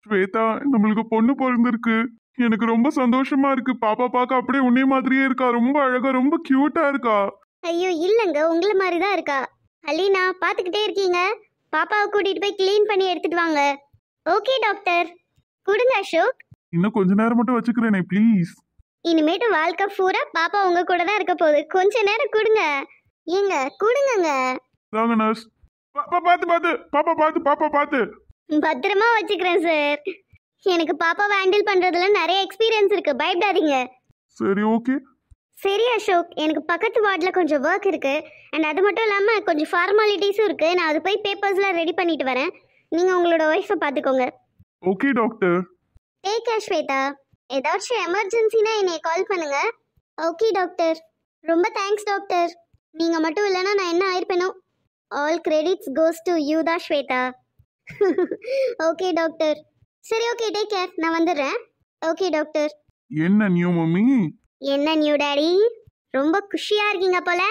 ஸ்வேதா, நம்மளுக்கு பொண்ணு பிறந்திருக்கு. எனக்கு ரொம்ப சந்தோஷமா இருக்கு. பாப்பா பார்க்க அப்படியே உன்னை மாதிரியே இருக்கா. ரொம்ப அழகா, ரொம்ப கியூட்டா இருக்கா. ஐயோ இல்லைங்க, உங்களை மாதிரி தான் இருக்கா. அலீனா பார்த்துக்கிட்டே இருக்கீங்க, பாப்பாவை கூட்டிட்டு போய் க்ளீன் பண்ணி எடுத்துட்டு வாங்க. Okay doctor. கொடுங்க அசோக். இன்னும் கொஞ்ச நேரம் மட்டும் வச்சுக்கிறேனே ப்ளீஸ். இனிமேட்டு வாழ்க்கை பூரா பாப்பா உங்க கூட தான் இருக்க போகுது. கொஞ்ச நேரம் கொடுங்க. ஏங்க கொடுங்கங்க. தாங்க நர்ஸ். பாப்பா பார்த்து பார்த்து, பாப்பா பார்த்து, பாப்பா பார்த்து. பத்திரமா வச்சுக்கிறேன் சார். எனக்கு பாப்பாவை ஹேண்டில் பண்றதுல நிறைய எக்ஸ்பீரியன்ஸ் இருக்கு, பயப்படாதீங்க. சரி ஓகே. சரி அசோக், எனக்கு பக்கத்து வார்டில் கொஞ்சம் ஒர்க் இருக்கு. அண்ட் அது மட்டும் இல்லாமல் கொஞ்சம் ஃபார்மாலிட்டிஸும் இருக்கு. நான் அது போய் பேப்பர்ஸ்லாம் ரெடி பண்ணிட்டு வரேன். நீங்கள் உங்களோட ஒய்ஃபை பார்த்துக்கோங்க. Okay doctor. Take care Shweta. ஏதாச்சும் எமர்ஜென்சினா என்னை கால் பண்ணுங்க. Okay doctor. ரொம்ப தேங்க்ஸ் டாக்டர். நீங்கள் மட்டும் இல்லைன்னா நான் என்ன ஆயிருப்பேனோ. All credits goes to you தான் ஸ்வேதா. Okay doctor. சரி ஓகே, டேக் கேர். நான் வந்துடுறேன். Okay doctor. என்ன நியூ மம்மி? என்ன நியூ டாடி? ரொம்ப குஷியா இருக்கீங்க போல.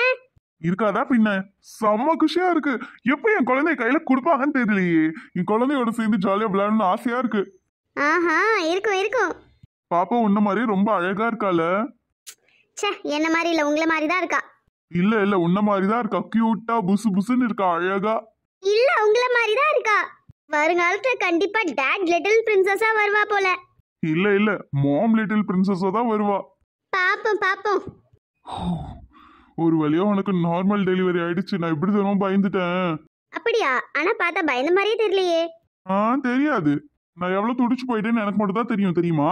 இருக்காதா பின்ன. செம்ம குஷியா இருக்கு. எப்ப என் குழந்தைய கையில கொடுப்பாங்கன்னு தெரியலையே. என் குழந்தையோட சேர்ந்து ஜாலியா விளையாடணும்னு ஆசையா இருக்கு. ஆஹா, இருக்கும் இருக்கும். பாப்பா உன்ன மாதிரி ரொம்ப அழகா இருக்கால. ச்சே, என்ன மாதிரி இல்ல, உங்களை மாதிரி தான் இருக்கா. இல்ல இல்ல, உன்ன மாதிரி தான் இருக்கா. கியூட்டா புசு புசுன்னு இருக்கா, அழகா. இல்ல, உங்களை மாதிரி தான் இருக்கா. வருங்காலத்துல கண்டிப்பா டாட் லிட்டில் பிரின்சஸா வருவா போல. இல்ல இல்ல, மாம் லிட்டில் பிரின்சஸா தான் வருவா. பாப்போம் பாப்போம். ஒரு வழியா உனக்கு நார்மல் டெலிவரி ஆயிடுச்சு. நான் இப்படி தரும் பயந்துட்டேன். அப்படியா? ஆனா பார்த்தா பயந்த மாதிரியே தெரியலையே. தெரியாது. நான் எவ்வளவு துடிச்சு போயிட்டேன்னு எனக்கு மட்டும் தான் தெரியும், தெரியுமா?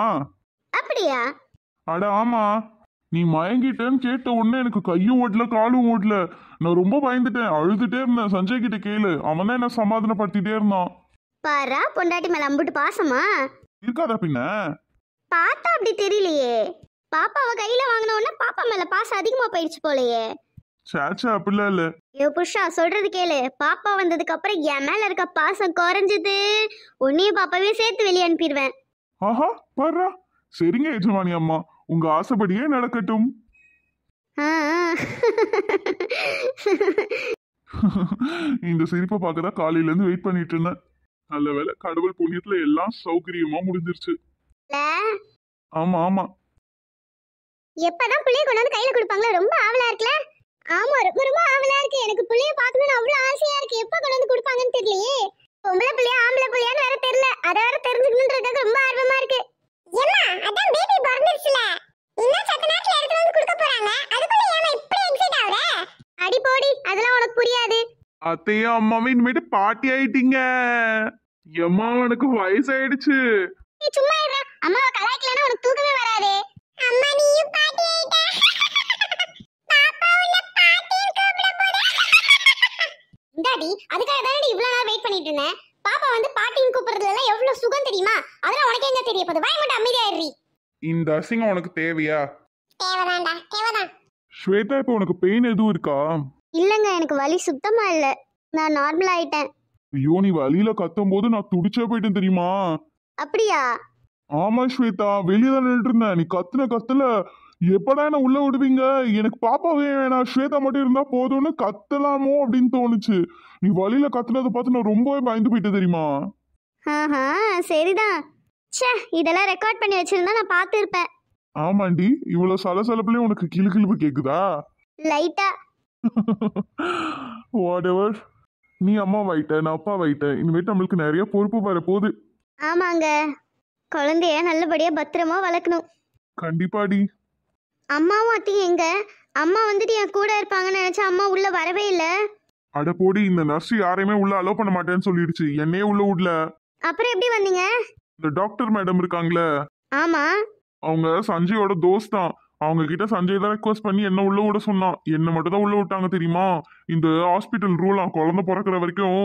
அப்படியா? அட ஆமா. நீ மயங்கிட்டேன்னு கேட்ட உடனே எனக்கு கையும் ஓடல காலும் ஓடல. நான் ரொம்ப பயந்துட்டேன், அழுதுட்டே இருந்தேன். சஞ்சய் கிட்ட கேளு, அவன் தான் என்ன சமாதானப்படுத்திட்டே இருந்தான். பாரா, பொண்டாட்டி மேல அம்புட்டு பாசமா இருக்காதா பின்ன. பார்த்தா அப்படி தெரியலையே. பாப்பாவை கையில வாங்கின உடனே பாப்பா மேல பாசம் அதிகமா போயிடுச்சு போலயே. சேச்சா அப்படிலாம் இல்ல. ஐயோ புஷா, சொல்றது கேளு. பாப்பா வந்ததுக்கு அப்புறம் என் மேல இருக்க பாசம் குறைஞ்சது. உன்னையும் பாப்பாவே சேர்த்து வெளியே அனுப்பிடுவேன். ஆஹா பாருடா. சரிங்க எஜமானி அம்மா, உங்க ஆசைப்படியே நடக்கட்டும். ஆ, ஆ. இந்த சிரிப்பை பார்க்கதான் காலையில இருந்து வெயிட் பண்ணிட்டு இருந்தேன். நல்ல வேளை, கடவுள் புண்ணியத்துல எல்லாம் சௌகரியமா முடிஞ்சிருச்சு. இல்ல, ஆமா ஆமா. எப்பதான் புள்ளைய கொண்டு வந்து கையில கொடுப்பாங்களோ, ரொம்ப ஆவலா இருக்குல்ல. ஆமா, ரொம்ப ரொம்ப ஆவலா இருக்கு. எனக்கு புள்ளைய பார்க்கணும்னு அவ்வளவு ஆசையா இருக்கு. எப்ப கொண்டு வந்து கொடுப்பாங்கன்னு தெரியலையே. பொம்பளை புள்ளையா ஆம்பளை புள்ளையான்னு வேற தெரியல. அத வேற தெரிஞ்சுக்கணும்ன்றதுக்கு ரொம்ப ஆர்வமா இருக்கு. ஏம்மா, அதான் பேபி பிறந்துச்சுல. இன்னும் சத்த நேரத்துல எடுத்து வந்து கொடுக்க போறாங்க. அதுக்குள்ள ஏமா இப்படி எக்ஸைட் ஆவற? அடி போடி, அதெல்லாம் உனக்கு புரியாது. அத்தையும் அம்மாவும் இனிமேட்டு பாட்டி ஆயிட்டீங்க. எம்மா உனக்கு வயசாயிடுச்சு. நீ சும்மா இருடா. அம்மாவை கலாய்க்கலன்னா உனக்கு தூக்கமே வராதே. அம்மா நீயும் பாட்டி ஆயிட்ட. பாப்பா உன்னை பாட்டின்னு கூப்பிட போறா. இந்தாடி, அதுக்காக தானே இவ்வளவு நேரம் வெயிட் பண்ணிட்டு இருந்தேன். பாப்பா வந்து பாட்டின்னு கூப்பிடுறதுல எல்லாம் எவ்வளவு சுகம் தெரியுமா? அதெல்லாம் உனக்கு என்ன தெரிய போகுது? வாய் மட்டும் அமைதியாயிடுறீ. இந்த அசிங்கம் உனக்கு தேவையா? தேவைதான்டா, தேவைதான். ஸ்வேதா, இப்ப உனக்கு பெயின் எதுவும் இருக்கா? இல்லங்க, எனக்கு வலி சுத்தமா இல்ல. நான் நார்மல் ஆயிட்டேன். ஐயோ, நீ வலியில கத்தும் போது நான் துடிச்சே போயிட்டேன் தெரியுமா? அப்படியா? ஆமா ஸ்வேதா, வெளியே தான் நின்றுட்டு இருந்தேன். நீ கத்துன கத்துல எப்படா என்ன உள்ள விடுவீங்க? எனக்கு பாப்பாவே வேணாம், ஸ்வேதா மட்டும் இருந்தா போதும்னு கத்தலாமோ அப்படின்னு தோணுச்சு. நீ வழியில கத்துனதை பார்த்து நான் ரொம்பவே பயந்து போயிட்டேன் தெரியுமா? ஆஹா, சரிதான். ச்சே, இதெல்லாம் ரெக்கார்ட் பண்ணி வச்சிருந்தா நான் பார்த்துருப்பேன். ஆமாண்டி, இவ்வளவு சலசலப்புலயும் உனக்கு கிளுகிளுப்பு கேக்குதா? லைட்டா. வாட் நீ அம்மா வாயிட்ட, நான் அப்பா வாயிட்டேன். இனிமேட்டு நம்மளுக்கு நிறைய பொறுப்பு வரப்போகுது. ஆமாங்க, குழந்தைய நல்லபடியா பத்திரமா வளர்க்கணும். கண்டிப்பாடி. அம்மாவும் அத்தையும் எங்க? அம்மா வந்துட்டு என் கூட இருப்பாங்கன்னு நினைச்சா அம்மா உள்ள வரவே இல்ல. அட போடி, இந்த நர்ஸ் யாரையுமே உள்ள அலோவ் பண்ண மாட்டேன்னு சொல்லிடுச்சு. என்னையே உள்ள விடல. அப்புறம் எப்படி வந்தீங்க? இந்த டாக்டர் மேடம் இருக்காங்களே, ஆமா. அவங்க சஞ்சயோட தோஸ்த் தான். அவங்க கிட்ட சஞ்சய் தான் ரெக்வஸ்ட் பண்ணி என்ன உள்ள விட சொன்னான். என்ன மட்டும் தான் உள்ள விட்டாங்க தெரியுமா? இந்த ஹாஸ்பிட்டல் ரூலா, குழந்தை பிறக்கிற வரைக்கும்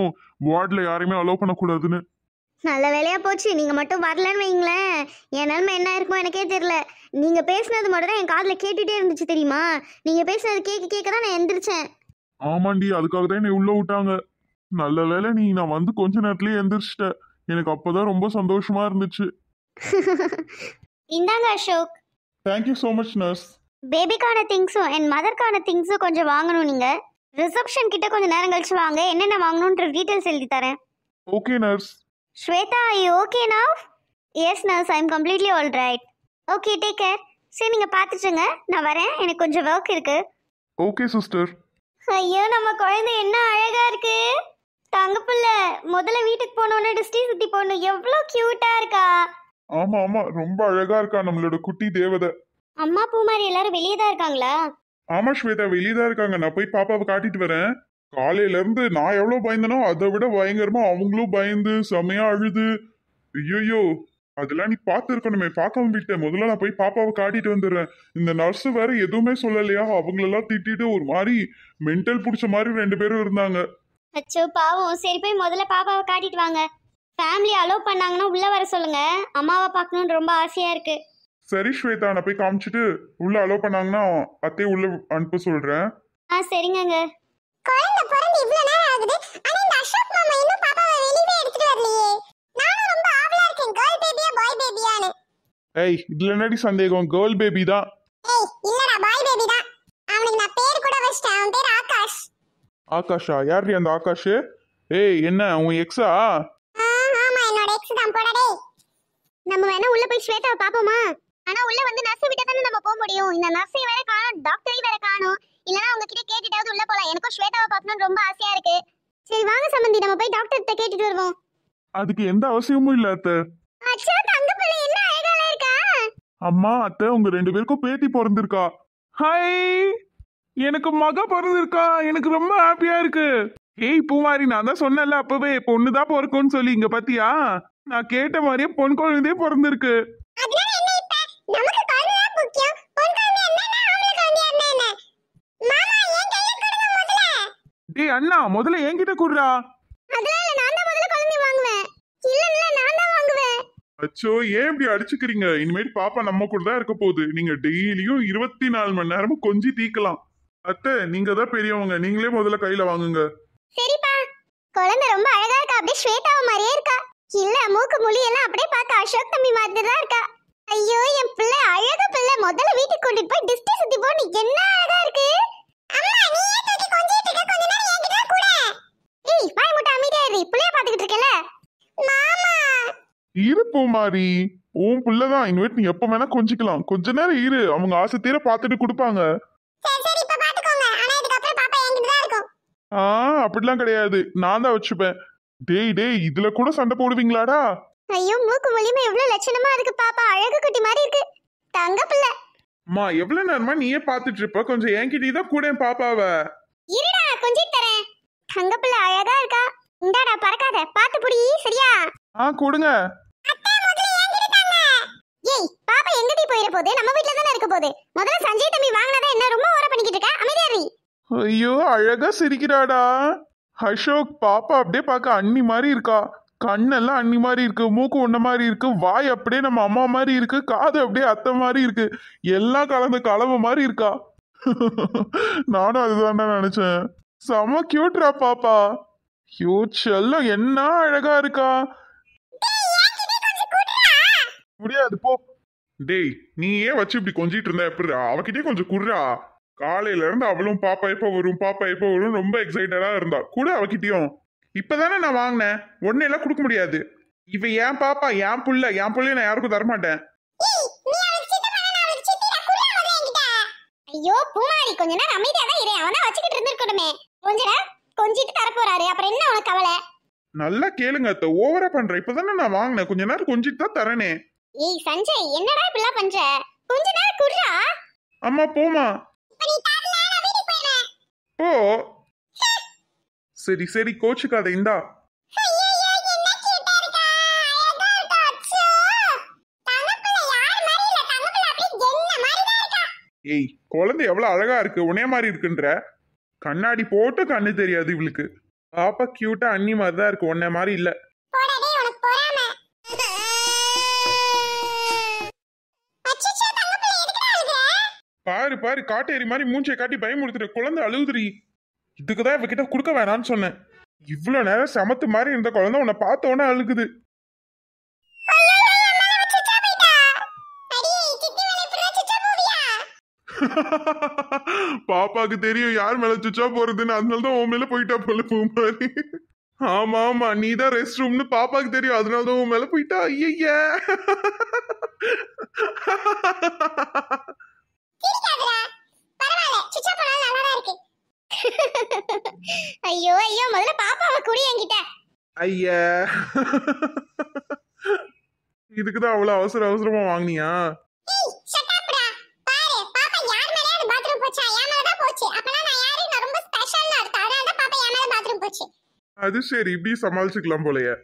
வார்ட்ல யாரையுமே அலோவ் பண்ணக்கூடாதுன்னு. நல்ல வேலையா போச்சு. நீங்க மட்டும் வரலன்னு வைங்களேன், என் நிலைமை என்ன இருக்குமோ எனக்கே தெரியல. நீங்க பேசுனது மட்டும் தான் என் காதுல கேட்டுட்டே இருந்துச்சு தெரியுமா? நீங்க பேசுனது கேட்க கேட்க தான் நான் எந்திரிச்சேன். ஆமாண்டி, அதுக்காக தான் என்னை உள்ள விட்டாங்க. நல்ல வேலை, நான் வந்து கொஞ்ச நேரத்துலயே எந்திரிச்சிட்ட. எனக்கு அப்பதான் ரொம்ப சந்தோஷமா இருந்துச்சு. இந்தாங்க Ashok. Thank you so much nurse. பேபிக்கான திங்ஸும் என் மதர்க்கான திங்ஸும் கொஞ்சம் வாங்கணும். நீங்க ரிசப்ஷன் கிட்ட கொஞ்சம் நேரம் கழிச்சு வாங்க. என்னென்ன வாங்கணுன்ற டீட்டெயில்ஸ் எழுதி தரேன். Okay nurse. Shweta, are you okay now? Yes, nurse, I'm completely all right. Okay, take care. சரி நீங்க பாத்துட்டுங்க, நான் வரேன், எனக்கு கொஞ்சம் ஒர்க் இருக்கு. Okay sister. ஐயோ நம்ம குழந்தை என்ன அழகா இருக்கு. தங்கப்புள்ள முதல்ல வீட்டுக்கு போனோன்னு டிஸ்டி சுத்தி போகணும். எவ்வளோ கியூட்டா இருக்கா. ஆமா ஆமா, ரொம்ப அழகா இருக்கா நம்மளோட குட்டி தேவதை. அம்மா பூமாரி எல்லாரும் வெளியே தான் இருக்காங்களா? ஆமா ஸ்வேதா, வெளியதான் இருக்காங்க. நான் போய் பாப்பாவை காட்டிட்டு வரேன். காலையில இருந்து நான் எவ்வளவு பயந்தனோ அதை விட பயங்கரமா அவங்களும் பயந்து செமையா அழுது. ஐயோ, அதெல்லாம் நீ பார்த்து இருக்கணுமே, பார்க்காம விட்டேன். முதல்ல நான் போய் பாப்பாவை காட்டிட்டு வந்துடுறேன். இந்த நர்ஸ் வேற எதுவுமே சொல்லலையா, அவங்களெல்லாம் திட்டிட்டு ஒரு மாதிரி மென்டல் புடிச்ச மாதிரி 2 பேரும் இருந்தாங்க. அச்சோ பாவம். சரி போய் முதல்ல பாப்பாவை காட்டிட்டு வாங்க. ஃபேமிலி அலோவ் பண்ணாங்கன்னா உள்ள வர சொல்லுங்க. அம்மாவை பார்க்கணும்னு ரொம்ப ஆசையா இருக்கு. சரி ஸ்வேதா, நான் போய் காமிச்சிட்டு உள்ள அலோவ் பண்ணாங்கன்னா அத்தையை உள்ள அனுப்ப சொல்றேன். சரிங்கங்க. குழந்தை பிறந்து இவ்வளவு நேரம் ஆகுது, ஆனா இந்த அசோக் மாமா இன்னும் பாப்பாவை வெளியவே எடுத்துட்டு வரலையே. நானும் ரொம்ப ஆவலா இருக்கேன், கேர்ள் பேபியா பாய் பேபியான்னு. ஏய், இதுல என்னடி சந்தேகம், கேர்ள் பேபி தான். ஏய் இல்லடா, பாய் பேபி தான். அவனுக்கு நான் பேர் கூட வச்சிட்டேன், அவன் பேர் ஆகாஷ். ஆகாஷா? யாரு அந்த ஆகாஷ்? ஏய், என்ன உன் எக்ஸா? ஆமா என்னோட எக்ஸ் தான். போடா டேய். நம்ம வேணா உள்ள போய் ஸ்வேதாவை பாப்போமா? ஆனா உள்ள வந்து நர்ஸ் விட்டா தானே நம்ம போக முடியும். இந்த நர்ஸை வேற காணோம், டாக்டரை வேற காணோம். இல்லனா அவங்க கிட்ட கேட்டுட்டாவது உள்ள போலாம். எனக்கும் ஸ்வேதாவை பார்க்கணும்னு ரொம்ப ஆசையா இருக்கு. சரி வாங்க சம்பந்தி, நம்ம போய் டாக்டர் கிட்ட கேட்டுட்டு வருவோம். அதுக்கு எந்த அவசியமும் இல்ல அத்தை. அச்சா தங்க பிள்ளை என்ன அழகால இருக்கா. அம்மா, அத்தை உங்க 2 பேருக்கும் பேத்தி பிறந்திருக்கா. ஹாய், எனக்கு மக பிறந்திருக்கா. எனக்கு ரொம்ப ஹாப்பியா இருக்கு. ஏய் பூமாரி, நான் தான் சொன்னல அப்பவே பொண்ணுதான் பிறக்கும்னு சொல்லி. இங்க பாத்தியா, நான் கேட்ட மாதிரியே பொன் குழந்தையே பிறந்திருக்கு. அதனால என்ன இப்ப நமக்கு குழந்தை தான் முக்கியம். பொன் குழந்தை என்னன்னா ஆம்பளை குழந்தை என்ன? மாமா ஏன் கையில கொடுங்க முதல்ல. டேய் அண்ணா, முதல்ல என்கிட்ட குடுறா. அதனால நான் தான் முதல்ல குழந்தை வாங்குவேன். இல்ல நான் தான் வாங்குவேன். அச்சோ, ஏன் இப்படி அடிச்சுக்கிறீங்க? இனிமேல் பாப்பா நம்ம கூட தான் இருக்க போகுது. நீங்க டெய்லியும் 24 மணி நேரமும் கொஞ்சி தீக்கலாம். அத்தை, நீங்க தான் பெரியவங்க, நீங்களே முதல்ல கையில வாங்குங்க. சரிப்பா. குழந்தை ரொம்ப அழகா இருக்கா, அப்படியே ஸ்வேதாவை மாதிரியே இருக்கா. இல்ல மூக்கு முழி எல்லாம் அப்படியே பார்க்க அசோக் தம்பி மாதிரி தான் இருக்கா. ஐயோ என் பிள்ளை அழகா பிள்ளை. முதல்ல வீட்டுக்கு கூட்டிட்டு போய் டிஸ்டி சுத்தி போட்டு என்ன அழகா இருக்கு. அம்மா நீ ஏன் தூக்கி கொஞ்சிட்டு இருக்க? கொஞ்ச நேரம் என்கிட்ட கூட. ஏய் வாய் மூட்ட அமைதியா இரு, பிள்ளைய பாத்துக்கிட்டு இருக்கல. மாமா இரு பூமாரி, உன் பிள்ளைதான். இனிமேட்டு நீ எப்ப வேணா கொஞ்சிக்கலாம். கொஞ்ச நேரம் இரு, அவங்க ஆசை தீர பார்த்துட்டு கொடுப்பாங்க. சரி இப்ப பாத்துக்கோங்க. ஆனா இதுக்கு அப்புறம் பாப்பா என்கிட்ட தான் இருக்கும். அப்படிலாம் கிடையாது, நான் தான் வச்சுப்பேன். டேய், இதுல கூட சண்டை போடுவீங்களாடா? ஐயோ மூக்கு முழியுமே எவ்வளவு லட்சணமா இருக்கு பாப்பா. அழகு குட்டி மாதிரி இருக்கு. தங்க பிள்ளை. அம்மா, எவ்வளவு நேரமா நீயே பாத்துட்டு இருப்ப, கொஞ்சம் என்கிட்ட தான் கூட பாப்பாவ. இருடா கொஞ்சம் தரேன். தங்க பிள்ளை அழகா இருக்கா. இந்தாடா பறக்காத, பாத்து புடி சரியா? கொடுங்க. ஏய் பாப்பா எங்கடி போயிட போகுது? நம்ம வீட்ல தானே இருக்க போகுது. முதல்ல சஞ்சய் தம்பி வாங்குனதா என்ன ரொம்ப ஓர பண்ணிக்கிட்டு இருக்க? அமைதியா இரு. ஐயோ, அழகா சிரிக்கிறாடா. அசோக், பாப்பா அப்படியே பார்க்க அண்ணி மாதிரி இருக்கா. கண்ணெல்லாம் அண்ணி மாதிரி இருக்கு, மூக்கு உன்ன மாதிரி இருக்கு, வாய் அப்படியே நம்ம அம்மா மாதிரி இருக்கு, காது அப்படியே அத்தை மாதிரி இருக்கு, எல்லாம் கலந்து கலவை மாதிரி இருக்கா. நானும் அதுதான்டா நினைச்சேன். செம கியூட்ரா பாப்பா. ஐயோ செல்லம், என்ன அழகா இருக்கா. முடியாது போ. டேய், நீ ஏன் வச்சு இப்படி கொஞ்சிட்டு இருந்த? எப்படி அவகிட்டே கொஞ்சம் குடுறா. காலையில இருந்து அவளும் பாப்பா எப்ப வரும் ரொம்ப எக்ஸைட்டடா இருந்தா. கூட அவகிட்டயும். இப்பதானே நான் வாங்கினேன், ஒன்னு எல்லாம் கொடுக்க முடியாது. இவ ஏன் பாப்பா, என் புள்ளைய நான் யாருக்கும் தரமாட்டேன். ஐயோ பூமாரி, கொஞ்ச நேரம் அமைதியா தான் இரு. அவனா வச்சுக்கிட்டு இருந்திருக்கணுமே. கொஞ்ச நேரம் கொஞ்சிட்டு தர போறாரு, அப்புறம் என்ன உனக்கு கவலை? நல்லா கேளுங்க அத்தை, ஓவரா பண்ற. இப்பதானே நான் வாங்கினேன், கொஞ்ச நேரம் கொஞ்சிட்டு தான் தரனே. ஏய் சஞ்சய், என்னடா இப்படிலாம் பண்ற? கொஞ்ச நேரம் குடுறா. அம்மா போமா. போ. சரி கோச்சுக்காத, இந்தா. ஏய், குழந்தை எவ்வளவு அழகா இருக்கு, உன்னைய மாதிரி இருக்குன்ற. கண்ணாடி போட்டு கண்ணு தெரியாது இவளுக்கு. பாப்பா கியூட்டா அண்ணி மாதிரி தான் இருக்கு, உன்ன மாதிரி இல்ல. பாரு காட்டேரி மாதிரி மூஞ்சியை காட்டி பயமுறுத்துற. குழந்தை அழுகுதுரி. இதுக்குதான் இவகிட்ட கொடுக்க வேணாம்னு சொன்னேன். இவ்வளவு நேரம் சமத்து மாதிரி இருந்த குழந்தை உன்னை பார்த்த உடனே அழுகுது. பாப்பாக்கு தெரியும் யார் மேல சுச்சா போறதுன்னு, அதனாலதான் உன் மேல போயிட்டா போல பூமாரி. ஆமா ஆமா, நீ தான் ரெஸ்ட் ரூம்னு பாப்பாக்கு தெரியும், அதனாலதான் உன் மேல போயிட்டா. ஐய ஐயோ ஐயோ, முதல்ல பாப்பாவை குடி என்கிட்ட. ஐய, இதுக்குதான் அவ்வளவு அவசர அவசரமா வாங்கினியா? அது சரி, இப்படி சமாளிச்சுக்கலாம் போலயே.